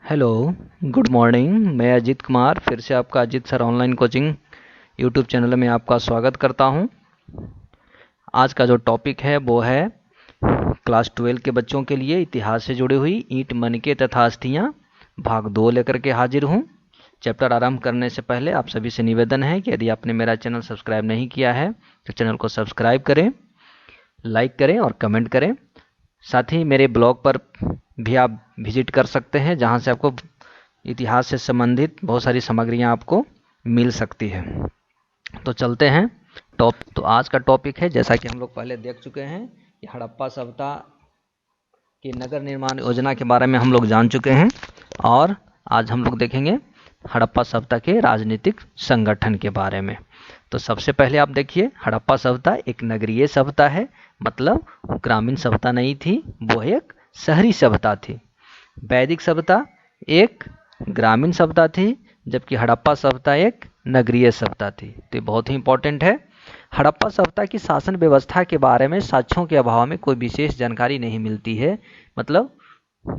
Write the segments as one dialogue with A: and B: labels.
A: Hello, good morning. मैं अजीत कुमार फिर से आपका Ajit sir online coaching YouTube channel में आपका स्वागत करता हूं। आज का जो टॉपिक है वो है क्लास 12 के बच्चों के लिए इतिहास से जुड़ी हुई ईंट मनके तथा अस्थियां भाग 2 लेकर के हाजिर हूं। चैप्टर आरंभ करने से पहले आप सभी से निवेदन है कि यदि आपने मेरा चैनल सब्सक्राइब नहीं किया है तो चैनल को सब्सक्राइब करें, लाइक करें और कमेंट करें। साथ ही मेरे ब्लॉग पर भी आप विजिट कर सकते हैं, जहां से आपको इतिहास से संबंधित बहुत सारी सामग्रियां आपको मिल सकती है। तो चलते हैं तो आज का टॉपिक है, जैसा कि हम लोग पहले देख चुके हैं कि हड़प्पा सभ्यता की नगर निर्माण योजना के बारे में हम लोग जान चुके हैं, और आज हम लोग देखेंगे हड़प्पा सभ्यता के राजनीतिक संगठन के बारे में। तो सबसे पहले आप देखिए, हड़प्पा सभ्यता एक नगरीय सभ्यता है, मतलब ग्रामीण सभ्यता नहीं थी, वो एक शहरी सभ्यता थी। वैदिक सभ्यता एक ग्रामीण सभ्यता थी, जबकि हड़प्पा सभ्यता एक नगरीय सभ्यता थी। तो ये बहुत ही इंपॉर्टेंट है। हड़प्पा सभ्यता की शासन व्यवस्था के बारे में साक्ष्यों के अभाव में कोई विशेष जानकारी नहीं मिलती है। मतलब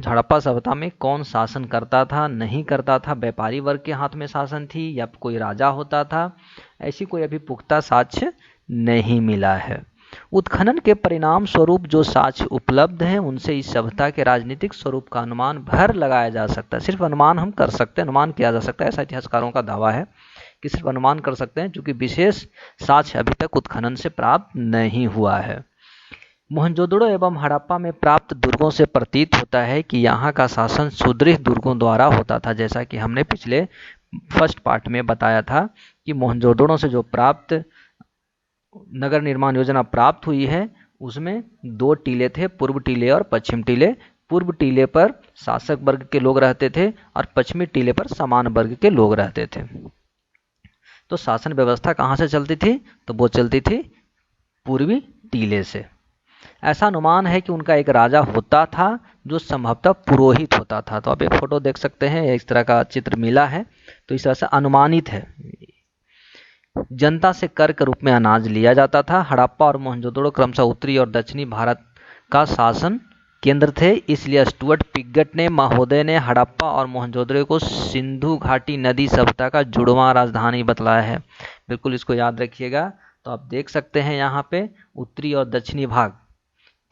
A: हड़प्पा सभ्यता में कौन शासन करता था, नहीं करता था, व्यापारी वर्ग के हाथ में शासन थी या कोई राजा होता था, ऐसी कोई अभी पुख्ता साक्ष्य नहीं मिला है। उत्खनन के परिणाम स्वरूप जो साक्ष्य उपलब्ध हैं, उनसे इस सभ्यता के राजनीतिक स्वरूप का अनुमान भर लगाया जा सकता है। सिर्फ अनुमान हम कर सकते हैं, अनुमान किया जा सकता है, ऐसा इतिहासकारों का दावा है कि सिर्फ अनुमान कर सकते हैं, क्योंकि विशेष साक्ष्य अभी तक उत्खनन से प्राप्त नहीं हुआ है। मोहनजोदड़ो एवं हड़प्पा में प्राप्त दुर्गों से प्रतीत होता है कि यहाँ का शासन सुदृढ़ दुर्गों द्वारा होता था। जैसा कि हमने पिछले फर्स्ट पार्ट में बताया था कि मोहनजोदड़ो से जो प्राप्त नगर निर्माण योजना प्राप्त हुई है, उसमें दो टीले थे, पूर्व टीले और पश्चिम टीले। पूर्व टीले पर शासक वर्ग के लोग रहते थे और पश्चिमी टीले पर समान वर्ग के लोग रहते थे। तो शासन व्यवस्था कहाँ से चलती थी? तो वो चलती थी पूर्वी टीले से। ऐसा अनुमान है कि उनका एक राजा होता था जो संभवतः पुरोहित होता था। तो आप एक फोटो देख सकते हैं, इस तरह का चित्र मिला है, तो इस तरह से अनुमानित है। जनता से कर के रूप में अनाज लिया जाता था। हड़प्पा और मोहनजोदड़ो क्रमशः उत्तरी और दक्षिणी भारत का शासन केंद्र थे, इसलिए स्टुअर्ट पिगट ने महोदय ने हड़प्पा और मोहनजोदड़ो को सिंधु घाटी नदी सभ्यता का जुड़वां राजधानी बतलाया है। बिल्कुल इसको याद रखिएगा। तो आप देख सकते हैं यहाँ पे उत्तरी और दक्षिणी भाग।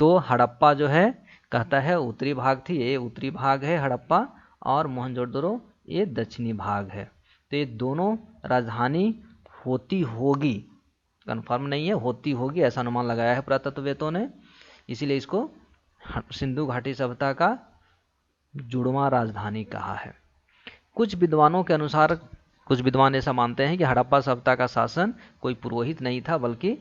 A: तो हड़प्पा जो है कहता है उत्तरी भाग थी, ये उत्तरी भाग है हड़प्पा, और मोहनजोदड़ो ये दक्षिणी भाग है। तो ये दोनों राजधानी होती होगी, कंफर्म नहीं है, होती होगी ऐसा अनुमान लगाया है पुरातत्ववेत्ताओं ने, इसीलिए इसको सिंधु घाटी सभ्यता का जुड़वां राजधानी कहा है। कुछ विद्वानों के अनुसार, कुछ विद्वान ऐसा मानते हैं कि हड़प्पा सभ्यता का शासन कोई पुरोहित नहीं था, बल्कि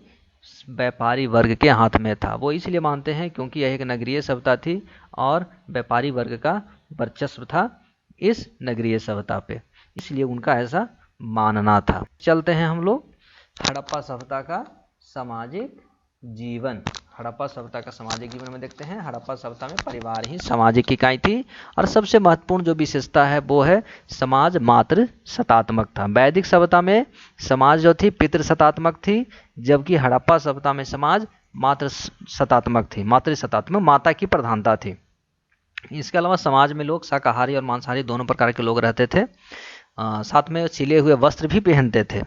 A: व्यापारी वर्ग के हाथ में था। वो इसलिए मानते हैं क्योंकि यह एक नगरीय सभ्यता थी और व्यापारी वर्ग का वर्चस्व था इस नगरीय सभ्यता पे, इसलिए उनका ऐसा मानना था। चलते हैं हम लोग हड़प्पा सभ्यता का सामाजिक जीवन। हड़प्पा सभ्यता का सामाजिक जीवन में देखते हैं। हड़प्पा सभ्यता में परिवार ही सामाजिक इकाई थी, और सबसे महत्वपूर्ण जो विशेषता है वो है समाज मातृ सत्तात्मक था। वैदिक सभ्यता में समाज जो थी पितृ सत्तात्मक थी, जबकि हड़प्पा सभ्यता में समाज मातृ सत्तात्मक थी। मातृ सत्तात्मक, माता की प्रधानता थी। इसके अलावा समाज में लोग शाकाहारी और मांसाहारी दोनों प्रकार के लोग रहते थे। साथ में सिले हुए वस्त्र भी पहनते थे।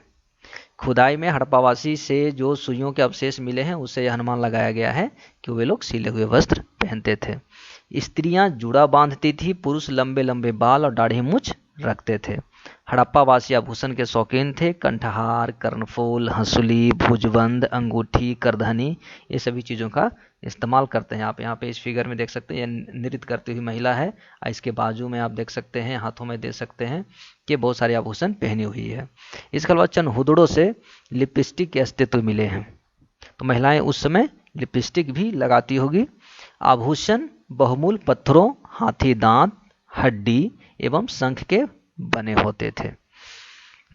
A: खुदाई में हड़प्पावासी से जो सुइयों के अवशेष मिले हैं, उससे यह अनुमान लगाया गया है कि वे लोग सिले हुए वस्त्र पहनते थे। स्त्रियां जुड़ा बांधती थी, पुरुष लंबे लंबे बाल और दाढ़ी मूछ रखते थे। हड़प्पावासी आभूषण के शौकीन थे। कंठहार, कर्णफूल, हंसुली, भुजबंद, अंगूठी, करधनी, ये सभी चीज़ों का इस्तेमाल करते हैं। आप यहाँ पे इस फिगर में देख सकते हैं, यह नृत्य करती हुई महिला है। इसके बाजू में आप देख सकते हैं, हाथों में देख सकते हैं कि बहुत सारे आभूषण पहनी हुई है। इसके अलावा चंद हुदड़ों से लिपस्टिक के अस्तित्व मिले हैं। तो महिलाएं उस समय लिपस्टिक भी लगाती होगी। आभूषण बहुमूल पत्थरों, हाथी दांत, हड्डी एवं शंख के बने होते थे।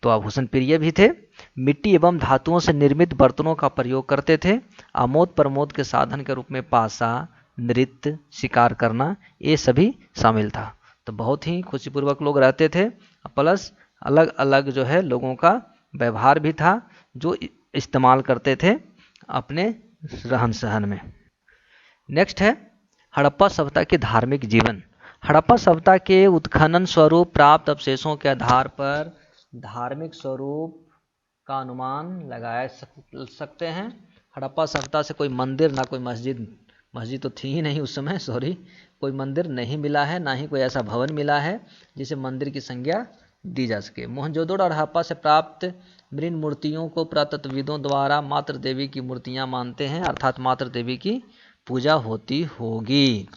A: तो आभूषण प्रिय भी थे। मिट्टी एवं धातुओं से निर्मित बर्तनों का प्रयोग करते थे। आमोद प्रमोद के साधन के रूप में पासा, नृत्य, शिकार करना, ये सभी शामिल था। तो बहुत ही खुशीपूर्वक लोग रहते थे, प्लस अलग अलग जो है लोगों का व्यवहार भी था जो इस्तेमाल करते थे अपने रहन सहन में। नेक्स्ट है हड़प्पा सभ्यता के धार्मिक जीवन। हड़प्पा सभ्यता के उत्खनन स्वरूप प्राप्त अवशेषों के आधार पर धार्मिक स्वरूप का अनुमान लगाया सकते हैं। हड़प्पा सभ्यता से कोई मंदिर ना कोई मस्जिद, मस्जिद तो थी ही नहीं उस समय, सॉरी, कोई मंदिर नहीं मिला है, ना ही कोई ऐसा भवन मिला है जिसे मंदिर की संज्ञा दी जा सके। मोहनजोदड़ो और हड़प्पा से प्राप्त मृण मूर्तियों को पुरातत्वविदों द्वारा मातृ देवी की मूर्तियां मानते हैं, अर्थात मातृ देवी की पूजा होती होगी।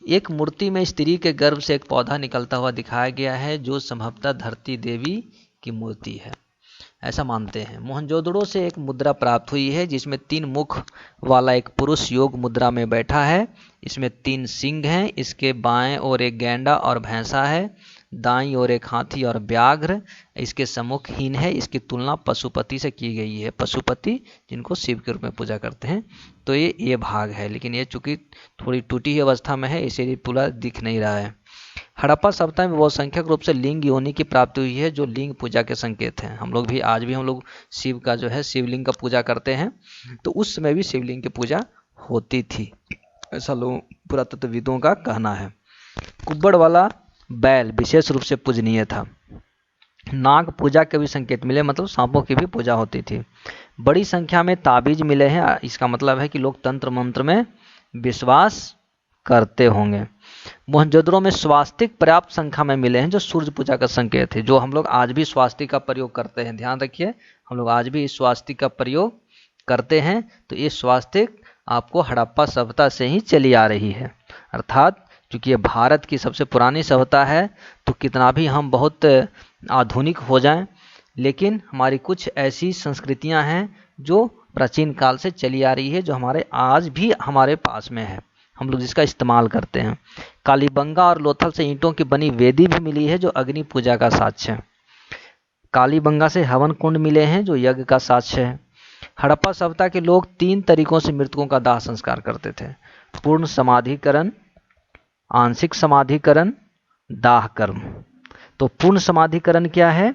A: एक मूर्ति में स्त्री के गर्भ से एक पौधा निकलता हुआ दिखाया गया है जो संभवतः धरती देवी की मूर्ति है, ऐसा मानते हैं। मोहनजोदड़ो से एक मुद्रा प्राप्त हुई है जिसमें 3 मुख वाला एक पुरुष योग मुद्रा में बैठा है। इसमें 3 सिंह हैं। इसके बाएं ओर एक गैंडा और भैंसा है, दाईं ओर एक हाथी और व्याघ्र इसके सम्मुखहीन है। इसकी तुलना पशुपति से की गई है, पशुपति जिनको शिव के रूप में पूजा करते हैं। तो ये भाग है, लेकिन ये चूंकि थोड़ी टूटी हुई अवस्था में है इसीलिए पूरा दिख नहीं रहा है। हड़प्पा सभ्यता में बहुसंख्यक रूप से लिंग योनि की प्राप्ति हुई है जो लिंग पूजा के संकेत हैं। हम लोग भी आज भी हम लोग शिव का जो है शिवलिंग का पूजा करते हैं, तो उस समय भी शिवलिंग की पूजा होती थी, ऐसा लोग पुरातत्वविदों का कहना है। कुब्बड़ वाला बैल विशेष रूप से पूजनीय था। नाग पूजा के भी संकेत मिले, मतलब सांपों की भी पूजा होती थी। बड़ी संख्या में ताबीज मिले हैं, इसका मतलब है कि लोग तंत्र मंत्र में विश्वास करते होंगे। मोहनजोदड़ो में स्वास्तिक पर्याप्त संख्या में मिले हैं जो सूर्य पूजा का संकेत है, जो हम लोग आज भी स्वास्तिक का प्रयोग करते हैं। ध्यान रखिए, हम लोग आज भी इस स्वास्तिक का प्रयोग करते हैं। तो ये स्वास्तिक आपको हड़प्पा सभ्यता से ही चली आ रही है, अर्थात क्योंकि ये भारत की सबसे पुरानी सभ्यता है, तो कितना भी हम बहुत आधुनिक हो जाएं, लेकिन हमारी कुछ ऐसी संस्कृतियां हैं जो प्राचीन काल से चली आ रही है, जो हमारे आज भी हमारे पास में है, हम लोग जिसका इस्तेमाल करते हैं। कालीबंगा और लोथल से ईंटों की बनी वेदी भी मिली है जो अग्नि पूजा का साक्ष्य है। कालीबंगा से हवन कुंड मिले हैं जो यज्ञ का साक्ष्य है। हड़प्पा सभ्यता के लोग 3 तरीकों से मृतकों का दाह संस्कार करते थे: पूर्ण समाधिकरण, आंशिक समाधिकरण, दाह कर्म। तो पूर्ण समाधिकरण क्या है?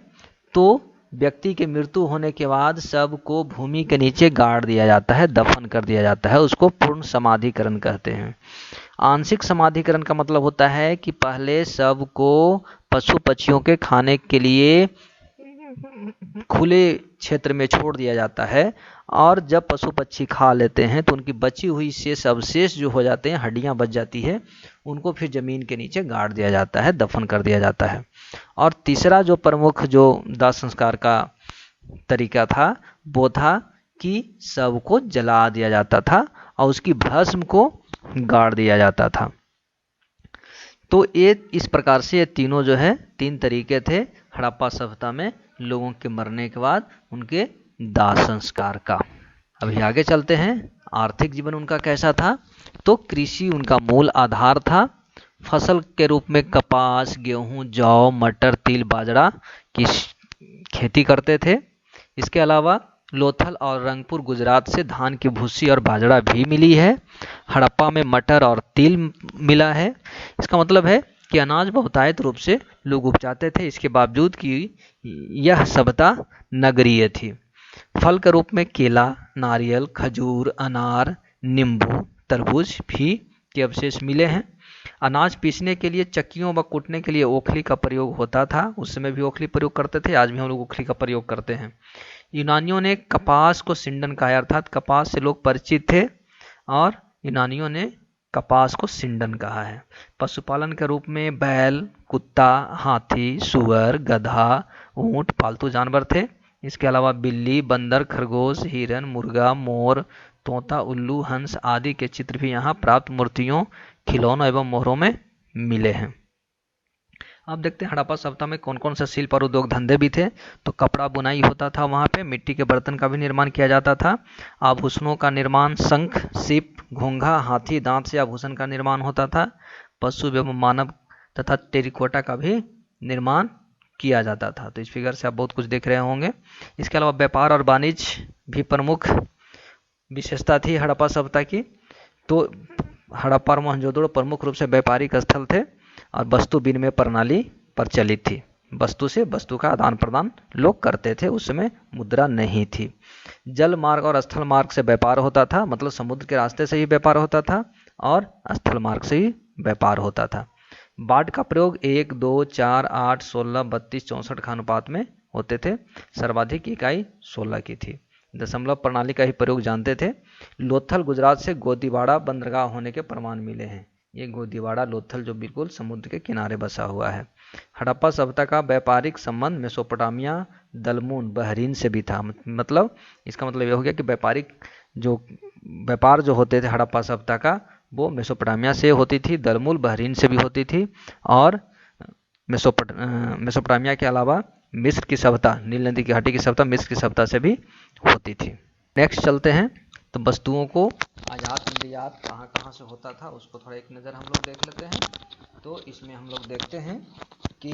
A: तो व्यक्ति के मृत्यु होने के बाद शव को भूमि के नीचे गाड़ दिया जाता है, दफन कर दिया जाता है, उसको पूर्ण समाधिकरण कहते हैं। आंशिक समाधिकरण का मतलब होता है कि पहले शव को पशु पक्षियों के खाने के लिए खुले क्षेत्र में छोड़ दिया जाता है, और जब पशु पक्षी खा लेते हैं तो उनकी बची हुई शेष अवशेष जो हो जाते हैं, हड्डियां बच जाती है, उनको फिर जमीन के नीचे गाड़ दिया जाता है, दफन कर दिया जाता है। और तीसरा जो प्रमुख जो दाह संस्कार का तरीका था वो था कि शव को जला दिया जाता था और उसकी भस्म को गाड़ दिया जाता था। तो ये इस प्रकार से ये तीनों जो है 3 तरीके थे हड़प्पा सभ्यता में लोगों के मरने के बाद उनके दाह संस्कार का। अभी आगे चलते हैं। आर्थिक जीवन उनका कैसा था? तो कृषि उनका मूल आधार था। फसल के रूप में कपास, गेहूं, जौ, मटर, तिल, बाजरा की खेती करते थे। इसके अलावा लोथल और रंगपुर गुजरात से धान की भूसी और बाजरा भी मिली है। हड़प्पा में मटर और तिल मिला है। इसका मतलब है कि अनाज बहुतायत रूप से लोग उपजाते थे, इसके बावजूद कि यह सभ्यता नगरीय थी। फल के रूप में केला, नारियल, खजूर, अनार, नींबू, तरबूज भी के अवशेष मिले हैं। अनाज पीसने के लिए चक्कियों व कूटने के लिए ओखली का प्रयोग होता था। उस समय भी ओखली प्रयोग करते थे, आज भी हम लोग ओखली का प्रयोग करते हैं। यूनानियों ने कपास को सिंडन कहा, अर्थात कपास से लोग परिचित थे और यूनानियों ने कपास को सिंडन कहा है। पशुपालन के रूप में बैल, कुत्ता, हाथी, सुअर, गधा, ऊंट पालतू जानवर थे। इसके अलावा बिल्ली, बंदर, खरगोश, हिरन, मुर्गा, मोर, तोता, उल्लू, हंस आदि के चित्र भी यहाँ प्राप्त मूर्तियों, खिलौनों एवं मोहरों में मिले हैं। अब देखते हैं हड़प्पा सभ्यता में कौन कौन से शिल्प और उद्योग धंधे भी थे। तो कपड़ा बुनाई होता था, वहाँ पे मिट्टी के बर्तन का भी निर्माण किया जाता था। आभूषणों का निर्माण, शंख, सीप, घोंघा, हाथी दांत से आभूषण का निर्माण होता था। पशु एवं मानव तथा टेरिकोटा का भी निर्माण किया जाता था। तो इस फिगर से आप बहुत कुछ देख रहे होंगे। इसके अलावा व्यापार और वाणिज्य भी प्रमुख विशेषता थी हड़प्पा सभ्यता की। तो हड़प्पा और मोहनजोदड़ो प्रमुख रूप से व्यापारिक स्थल थे और वस्तु विनिमय प्रणाली प्रचलित थी। वस्तु से वस्तु का आदान प्रदान लोग करते थे, उस समय मुद्रा नहीं थी। जल मार्ग और स्थल मार्ग से व्यापार होता था, मतलब समुद्र के रास्ते से ही व्यापार होता था और स्थल मार्ग से ही व्यापार होता था। बाढ़ का प्रयोग 1, 2, 4, 8, 16, 32, 64 का अनुपात में होते थे। सर्वाधिक इकाई 16 की थी। दशमलव प्रणाली का ही प्रयोग जानते थे। लोथल गुजरात से गोदीवाड़ा बंदरगाह होने के प्रमाण मिले हैं। ये गोदीवाड़ा लोथल जो बिल्कुल समुद्र के किनारे बसा हुआ है। हड़प्पा सभ्यता का व्यापारिक संबंध मेसोपोटामिया, दलमून, बहरीन से भी था। मतलब इसका मतलब ये हो गया कि व्यापार जो होते थे हड़प्पा सभ्यता का, वो मेसोपोटामिया से होती थी, दलमूल बहरीन से भी होती थी, और मेसोपोटामिया के अलावा मिस्र की सभ्यता, नील नदी की घाटी की सभ्यता मिस्र की सभ्यता से भी होती थी। नेक्स्ट चलते हैं। तो वस्तुओं को आयात निर्यात कहाँ कहाँ से होता था उसको थोड़ा एक नज़र हम लोग देख लेते हैं। तो इसमें हम लोग देखते हैं कि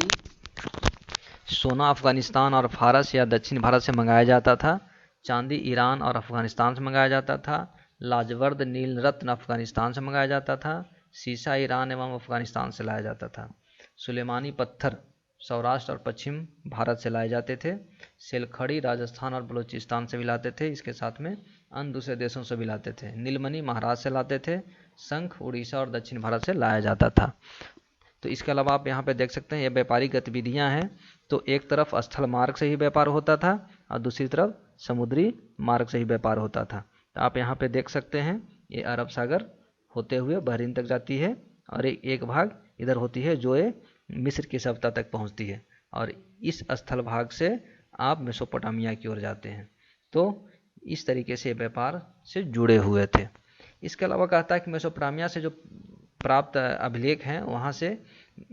A: सोना अफगानिस्तान और फारस या दक्षिण भारत से मंगाया जाता था। चांदी ईरान और अफगानिस्तान से मंगाया जाता था। लाजवर्द नील रत्न अफगानिस्तान से मंगाया जाता था। सीसा ईरान एवं अफगानिस्तान से लाया जाता था। सुलेमानी पत्थर सौराष्ट्र और पश्चिम भारत से लाए जाते थे। सेलखड़ी राजस्थान और बलूचिस्तान से भी लाते थे। इसके साथ में अन्य दूसरे देशों से भी लाते थे। नीलमणि महाराष्ट्र से लाते थे। शंख उड़ीसा और दक्षिण भारत से लाया जाता था। तो इसके अलावा आप यहाँ पे देख सकते हैं ये व्यापारिक गतिविधियाँ हैं। तो एक तरफ स्थल मार्ग से ही व्यापार होता था और दूसरी तरफ समुद्री मार्ग से ही व्यापार होता था। तो आप यहाँ पे देख सकते हैं ये अरब सागर होते हुए बहरीन तक जाती है और एक भाग इधर होती है जो ये मिस्र की सभ्यता तक पहुँचती है, और इस स्थल भाग से आप मेसोपोटामिया की ओर जाते हैं। तो इस तरीके से व्यापार से जुड़े हुए थे। इसके अलावा कहता है कि मेसोपोटामिया से जो प्राप्त अभिलेख हैं वहाँ से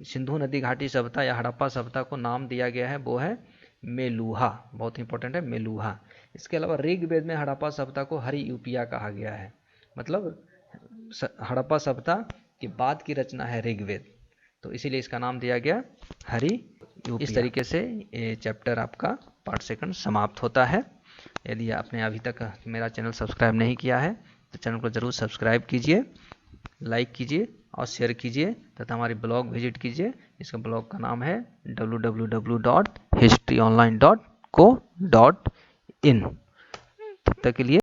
A: सिंधु नदी घाटी सभ्यता या हड़प्पा सभ्यता को नाम दिया गया है, वो है मेलुहा। बहुत इंपॉर्टेंट है मेलुहा। इसके अलावा ऋग्वेद में हड़प्पा सभ्यता को हरि यूपिया कहा गया है। मतलब हड़प्पा सभ्यता के बाद की रचना है ऋग्वेद, तो इसीलिए इसका नाम दिया गया हरि यूपिया। इस तरीके से ये चैप्टर आपका पार्ट सेकंड समाप्त होता है। यदि आपने अभी तक मेरा चैनल सब्सक्राइब नहीं किया है तो चैनल को ज़रूर सब्सक्राइब कीजिए, लाइक कीजिए और शेयर कीजिए तथा हमारी ब्लॉग विजिट कीजिए। इसका ब्लॉग का नाम है www.historyonline.co.in। तब तक के लिए